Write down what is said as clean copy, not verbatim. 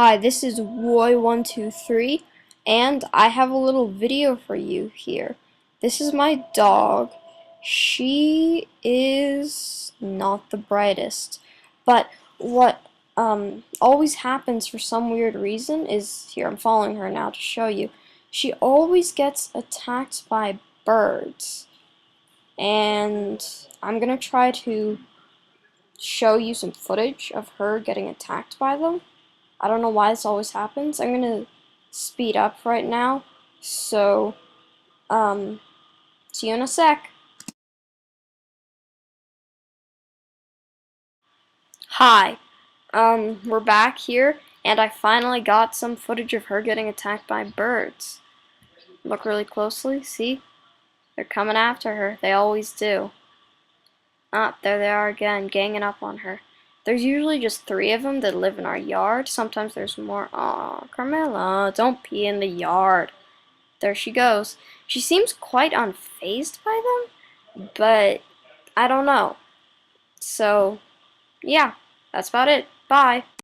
Hi, this is Roy123, and I have a little video for you here. This is my dog. She is not the brightest, but what always happens for some weird reason is, here, I'm following her now to show you, she always gets attacked by birds. And I'm gonna try to show you some footage of her getting attacked by them. I don't know why this always happens. I'm gonna speed up right now. So, see you in a sec. Hi. We're back here, and I finally got some footage of her getting attacked by birds. Look really closely, see? They're coming after her. They always do. Ah, there they are again, ganging up on her. There's usually just 3 of them that live in our yard. Sometimes there's more. Aw, Carmela, don't pee in the yard. There she goes. She seems quite unfazed by them, but I don't know. So, yeah, that's about it. Bye.